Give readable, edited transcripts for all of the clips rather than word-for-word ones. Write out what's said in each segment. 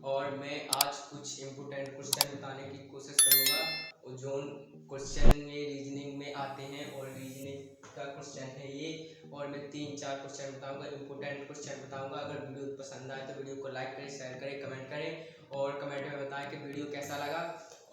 और मैं आज कुछ इम्पोर्टेंट क्वेश्चन बताने की कोशिश करूँगा और जो क्वेश्चन ये रीजनिंग में आते हैं और रीजनिंग का क्वेश्चन है ये। और मैं 3-4 क्वेश्चन बताऊँगा, इम्पोर्टेंट क्वेश्चन बताऊँगा। अगर वीडियो पसंद आए तो वीडियो को लाइक करें, शेयर करें, कमेंट करें और कमेंट में बताएं कि वीडियो कैसा लगा।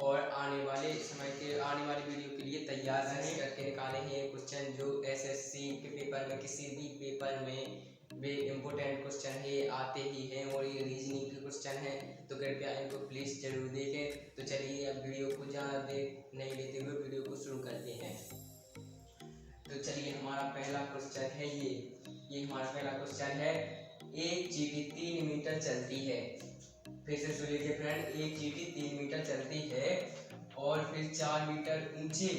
और आने वाली वीडियो के लिए तैयार रहें। करके निकाले हैं क्वेश्चन जो एसएससी के पेपर में, किसी भी पेपर में वे इम्पोर्टेंट क्वेश्चन है आते ही हैं और ये रीजनिंग के क्वेश्चन है, तो कृपया इनको प्लीज़ जरूर देखें। तो चलिए अब वीडियो को ज़्यादा देर नहीं लेते हुए वीडियो को शुरू करते हैं। तो चलिए हमारा पहला क्वेश्चन है ये हमारा पहला क्वेश्चन है, एक चींटी 3 मीटर चलती है। फिर से सुन लीजिए फ्रेंड, एक चींटी 3 मीटर चलती है और फिर 4 मीटर ऊंचे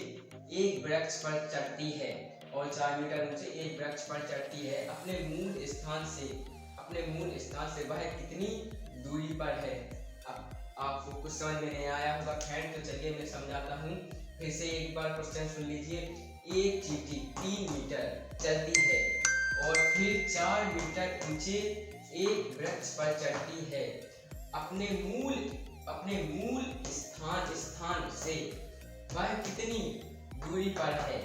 एक वृक्ष पर चढ़ती है और 4 मीटर ऊंचे एक वृक्ष पर चढ़ती है। अपने मूल स्थान से वह कितनी दूरी पर है? अब आपको कुछ समझ में नहीं आया होगा फ्रेंड, तो चलिए मैं समझाता हूँ। फिर से एक बार क्वेश्चन सुन लीजिए। एक चींटी 3 मीटर चलती है और फिर 4 मीटर ऊंचे एक वृक्ष पर चढ़ती है। अपने मूल स्थान से वह कितनी दूरी पर है?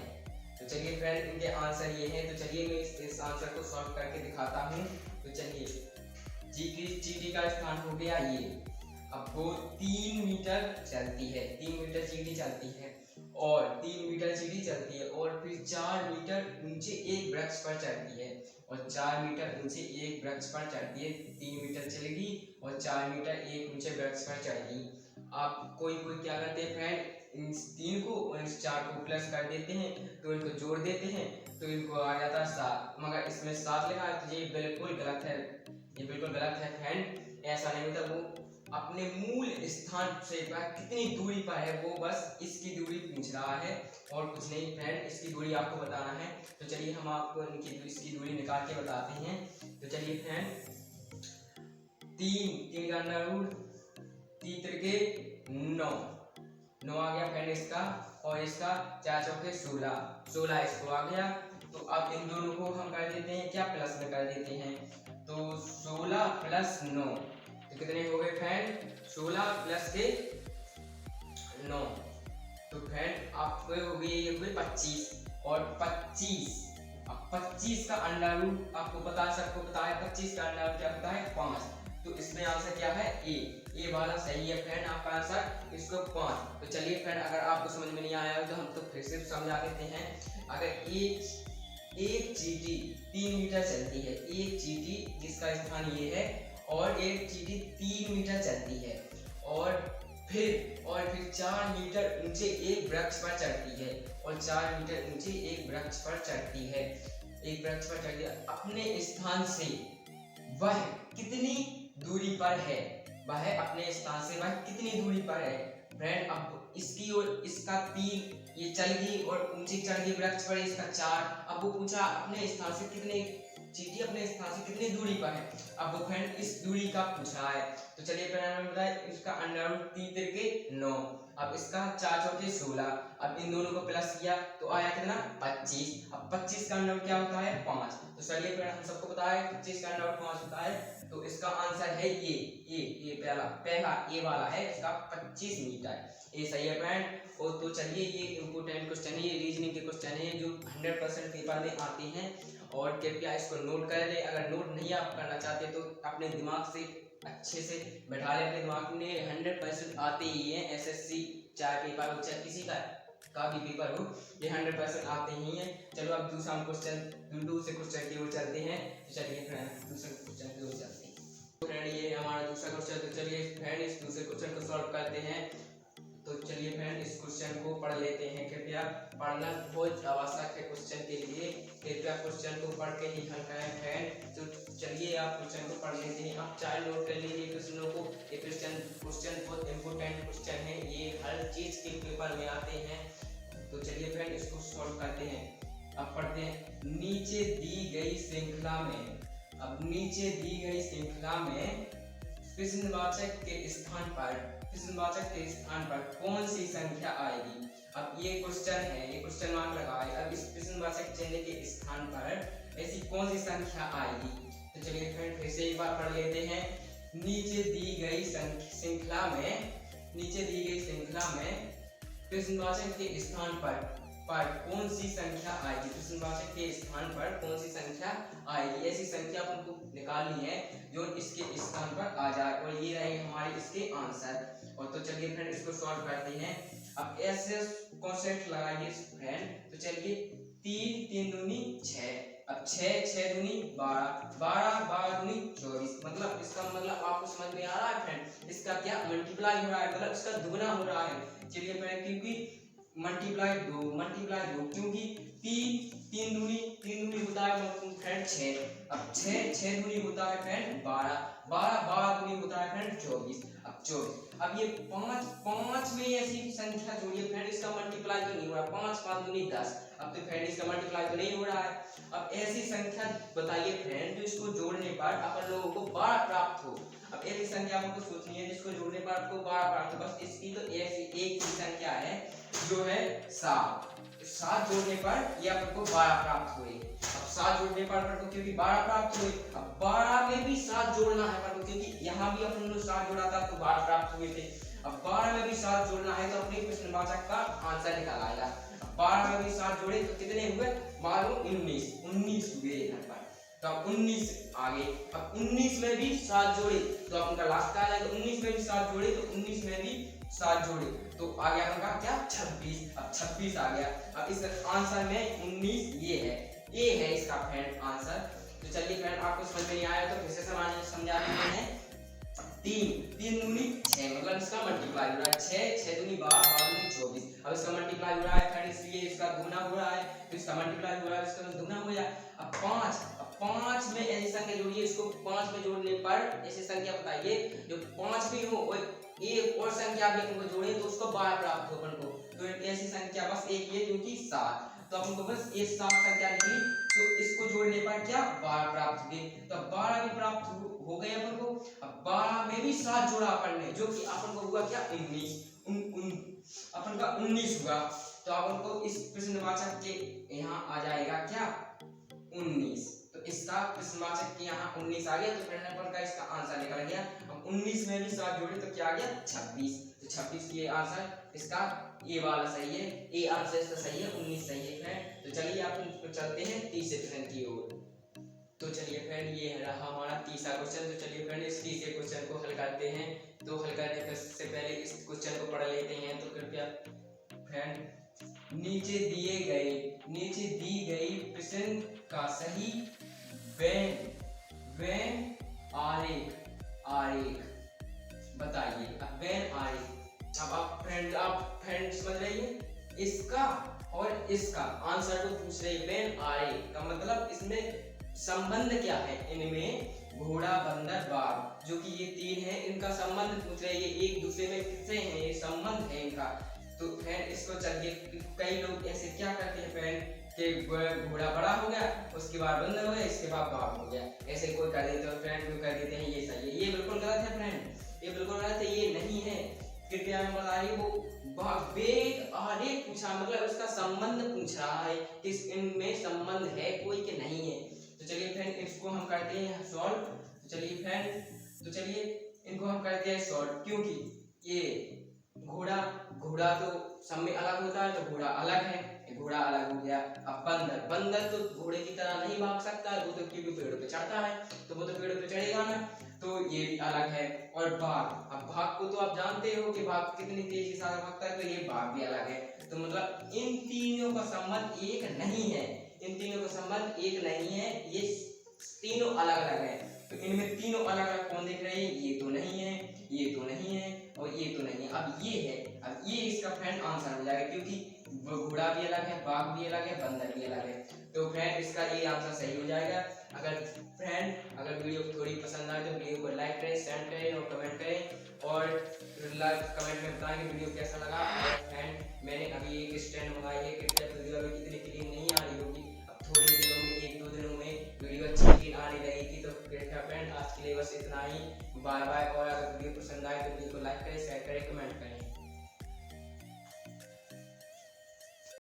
तो चलिए फ्रेंड, इनके आंसर ये हैं। तो चलिए मैं इस आंसर को सॉल्व करके दिखाता हूँ। तो चलिए, चींटी का स्थान हो गया ये। अब वो 3 मीटर चलती है, 3 मीटर चींटी चलती है और 3 मीटर चींटी चलती है और फिर 4 मीटर ऊंचे एक वृक्ष पर चढ़ती है और 4 मीटर ऊंचे एक वृक्ष पर चढ़ती है। 3 मीटर चलेगी और 4 मीटर एक ऊंचे वृक्ष पर चढ़ेगी। आप कोई क्या करते हैं फ्रेंड, इन 3 को और इस 4 को प्लस कर देते हैं, तो इनको जोड़ देते हैं तो इनको आ जाता है 7। मगर इसमें 7 लिखा है तो ये बिल्कुल गलत है, ये बिल्कुल गलत है फ्रेंड। ऐसा नहीं होता। वो अपने मूल स्थान से वह कितनी दूरी पर है, वो बस इसकी दूरी पूछ रहा है और कुछ नहीं फ्रेंड, इसकी दूरी आपको बताना है। तो चलिए हम आपको इसकी दूरी निकाल के बताते हैं। तो चलिए फ्रेंड, 3 का अंडर रूट 3 त्रिके 9 आ गया फ्रेंड इसका, और इसका 4 चौके 16 इसको आ गया। तो अब इन दोनों को हम कर देते हैं क्या, प्लस में कर देते हैं। तो 16 प्लस 9 तो कितने हो गए फ्रेंड, 16 प्लस के 9। तो फ्रेंड आपको हो गई, ये हुए 25 और 25। अब 25 का अंडर रूट आपको सबको पता है, 25 का अंडर रूट क्या पता है, 5। तो इसमें आंसर क्या है, ए वाला सही है फ्रेंड आपका आंसर, इसको 5। तो चलिए फ्रेंड, अगर आपको समझ में नहीं आया तो हम तो फिर से समझा देते हैं। अगर एक चींटी 3 मीटर चलती है, एक चींटी जिसका स्थान ये है और एक चींटी 3 मीटर चलती है और फिर 4 मीटर ऊंचे एक वृक्ष पर चढ़ती है और 4 मीटर ऊंचे एक वृक्ष पर चढ़ती है, एक वृक्ष पर चढ़ती है। अपने स्थान से वह कितनी दूरी पर है? वह अपने स्थान से वह कितनी दूरी पर है फ्रेंड? अब इसकी और इसका 3 ये चल गई और ऊंची चढ़ गई वृक्ष पर, इसका 4। अब वो पूछा अपने स्थान से कितने, चींटी अपने स्थान से कितनी दूरी पर है। अब वो फ्रेंड इस दूरी का पूछा है। तो चलिए फ्रेंड बताए, इसका अंडर रूट 3 त्रिके 9, अब इसका 4 चौके 16। अब इन दोनों को प्लस किया तो आया कितना, 25। अब 25 का अंडर रूट क्या होता है, 5। तो चलिए फ्रेंड, हम सबको पता है 25 का अंडर रूट 5 होता है। तो इसका आंसर है ये पहला ए वाला है, इसका 25 मीटर। ये सही है फ्रेंड। और तो चलिए, ये इंपोर्टेंट क्वेश्चन है, ये रीजनिंग के क्वेश्चन है जो 100% पेपर में आते हैं और कृपया इसको नोट कर ले। अगर नोट नहीं आप करना चाहते तो अपने दिमाग से अच्छे से बैठा ले, अपने दिमाग में 100% आते ही हैं। एसएससी चाहे पेपर हो चाहे किसी का भी पेपर हो, ये 100% आते ही हैं। चलो अब दूसरे क्वेश्चन की ओर चलते हैं। तो चलिए फ्रेंड, दूसरे क्वेश्चन की ओर चलते हैं। तो फ्रेंड ये हमारा दूसरा क्वेश्चन। तो चलिए फ्रेंड, इस दूसरे क्वेश्चन को सॉल्व करते हैं। तो चलिए फ्रेंड, इस क्वेश्चन को पढ़ लेते हैं। कृपया पढ़ना बहुत आवश्यक है क्वेश्चन के लिए, कृपया क्वेश्चन को पढ़ के ही हल करें फ्रेंड। तो चलिए आप क्वेश्चन को पढ़ लेते हैं। आप चाहे नोट कर लीजिए क्वेश्चनों को। ये क्वेश्चन बहुत इंपोर्टेंट क्वेश्चन है, ये हर चीज के पेपर में आते हैं। तो चलिए फ्रेंड, इसको सॉल्व करते हैं। अब पढ़ते हैं, नीचे दी गई श्रृंखला में प्रश्नवाचक के स्थान पर कौन सी संख्या आएगी? अब ये क्वेश्चन है, ये क्वेश्चन मार्क लगा है। अब इस प्रश्नवाचक चिन्ह के स्थान पर ऐसी कौन सी संख्या आएगी? तो चलिए फ्रेंड, फिर से एक बार पढ़ लेते हैं। नीचे दी गई श्रृंखला में प्रश्नवाचक के स्थान पर कौन सी संख्या आएगी, प्रश्नवाचक के स्थान पर कौन सी संख्या आएगी, ऐसी संख्या आपको निकालनी है जो इसके स्थान पर आ जाए, और ये रहेंगे हमारे इसके आंसर। और तो चलिए फ्रेंड इसको सॉल्व करते हैं। अब ऐसे कॉन्सेप्ट लगाइए फ्रेंड, तो चलिए 3 3 दूनी 6, अब 6 6 दूनी 12, 12 12 दूनी 24, मतलब इसका मतलब आपको समझ में आ रहा है फ्रेंड, इसका क्या मल्टीप्लाई हो रहा है, मतलब इसका दुगना हो रहा है। चलिए फ्रेंड, क्योंकि मल्टीप्लाई 2 क्योंकि 3 दूनी होता है फ्रेंड 6, अब 6 दूनी होता है फ्रेंड 12, 12 दूनी होता है फ्रेंड 24, अब 24। अब ये 5 में ऐसी संख्या जोड़िए फ्रेंड, इसका मल्टीप्लाई तो नहीं हो रहा, 5 5 दूनी 10, अब तो फ्रेंड इसका मल्टीप्लाई तो नहीं हो रहा है। अब ऐसी संख्या बताइए फ्रेंड जो इसको जोड़ने पर अपन लोगों को 12 प्राप्त हो। अब ऐसी संख्या आपको सोचनी है जिसको जोड़ने पर आपको 12 प्राप्त हो, बस इसकी तो ऐसी एक ही संख्या है जो है 7 जोड़ने पर ये आपको 12 प्राप्त हुए। अब 7 जोड़ने पर अपन को क्योंकि 12 प्राप्त हुए, अब 12 में भी 7 जोड़ना है अपन को, क्योंकि यहाँ भी अपन लोग 7 जोड़ा था तो 12 प्राप्त हुए थे। अब 12 में भी 7 जोड़ना है तो अपने प्रश्नवाचक का आंसर निकल आएगा। 12 में भी 7 जोड़े तो कितने हुए, मानो 19 हुए यहाँ पर, तो अब 19 आगे। अब 19 में भी 7 जोड़े तो अपन का लास्ट का आ जाएगा, 19 में भी 7 जोड़े तो 19 में भी 7 जोड़े तो आ गया अपन का क्या 26, अब 26 आ गया। अब इस आंसर में 19 ये है इसका फ्रेंड आंसर। तो चलिए फ्रेंड, आपको समझ में नहीं आया तो फिर से समझा देते हैं। 3 दूनी 6, मतलब इसका मल्टीप्लाई हो रहा है, 6 दूनी 12, 12 दूनी 24, अब इसका मल्टीप्लाई हो रहा है फ्रेंड, इसलिए इसका दुगना हो रहा है, तो इसका मल्टीप्लाई हो रहा है, इसका दुगना हो जाए। अब 5 में ऐसी संख्या जोड़िए, इसको 5 में जोड़ने पर ऐसी संख्या बताइए जो 5 भी हो और एक और संख्या भी अपन को जोड़े तो उसको 12 प्राप्त हो अपन को, तो ऐसी संख्या बस एक ही है क्योंकि 7, तो अपन को बस ये 7 संख्या निकली, तो इसको जोड़ने पर क्या 12 प्राप्त हुए, तो 12 भी प्राप्त हो गए अपन को। अब 12 में भी 7 जोड़ा अपन ने, जो कि अपन को हुआ क्या 19, अपन का 19 हुआ, तो अपन को इस प्रश्नवाचक के यहाँ आ जाएगा क्या 19, तो इसका प्रश्नवाचक के यहाँ 19 आ गया, तो फ्रेंड अपन का इसका आंसर निकल गया। अब 19 में भी 7 जोड़े तो क्या आ गया 26, तो 26 ये आंसर इसका ये वाला सही है, ये आंसर इसका सही है, 19 सही है फ्रेंड। तो चलिए आप चलते हैं तीसरे प्रश्न की ओर। तो चलिए फ्रेंड, ये रहा हमारा तीसरा क्वेश्चन। तो चलिए फ्रेंड इस तीसरे क्वेश्चन को हल करते हैं। तो हल करने से पहले इस क्वेश्चन को पढ़ लेते हैं। तो कृपया फ्रेंड नीचे दी गई प्रश्न का सही वेन आरेख बताइए। अब वेन आरेख, अब आप फ्रेंड समझ रही इसका और इसका आंसर को पूछ रही वेन आरेख का मतलब इसमें संबंध क्या है, इनमें घोड़ा बंदर बाघ जो कि ये 3 है, इनका संबंध पूछ रहे हैं, एक दूसरे में किससे हैं, ये संबंध है इनका। तो फ्रेंड इसको चलिए, कई लोग ऐसे क्या करते हैं फ्रेंड कि घोड़ा बड़ा हो गया, उसके बाद बंदर हो गया, इसके बाद बाघ हो गया, ऐसे कोई कर देते हैं फ्रेंड, कोई कर देते हैं ये सही है, ये बिल्कुल गलत है फ्रेंड, ये बिल्कुल गलत है, ये नहीं है। कृपया मैं बताइए, वो वेग आरेख पूछा मतलब उसका संबंध पूछ रहा है कि इनमें संबंध है कोई के नहीं है। तो चलिए फ्रेंड इसको हम करते हैं सॉल्व। तो चलिए इनको हम करते हैं सॉल्व, क्योंकि ये घोड़ा तो सब में अलग होता है, तो घोड़ा अलग है, घोड़ा अलग हो गया। अब बंदर तो घोड़े की तरह नहीं भाग सकता है, वो तो क्योंकि पेड़ों पे चढ़ता है, तो वो तो पेड़ों पे चढ़ेगा ना, तो ये भी अलग है। और बाघ, अब बाघ को तो आप जानते हो कि बाघ कितनी तेजी से भागता है, तो ये बाघ भी अलग है। तो मतलब इन तीनों का संबंध एक नहीं है, ये तीनों अलग अलग है। तो इनमें तीनों अलग अलग कौन दिख रहे हैं, ये तो नहीं है, ये तो नहीं है और ये तो नहीं है। अब ये है, अब ये इसका फ्रेंड आंसर हो जाएगा, क्योंकि घोड़ा भी अलग है, बाघ भी अलग है, बंदर भी अलग है, तो फ्रेंड इसका ये आंसर सही हो जाएगा। अगर वीडियो थोड़ी पसंद आए तो वीडियो को लाइक करें, शेयर करें और कमेंट करें, और कमेंट में बताएं कि वीडियो कैसा लगा। और फ्रेंड मैंने अभी एक स्टैंड मंगाई है, कृपया वीडियो अभी कितनी क्लीन नहीं आ रही होगी, अब थोड़े दिनों में 1-2 दिनों में वीडियो अच्छी क्लीन आने लगेगी। तो कृपया फ्रेंड आज के लिए बस इतना ही, बाय बाय। और अगर वीडियो पसंद आए तो वीडियो को लाइक करें, शेयर करें, कमेंट करें।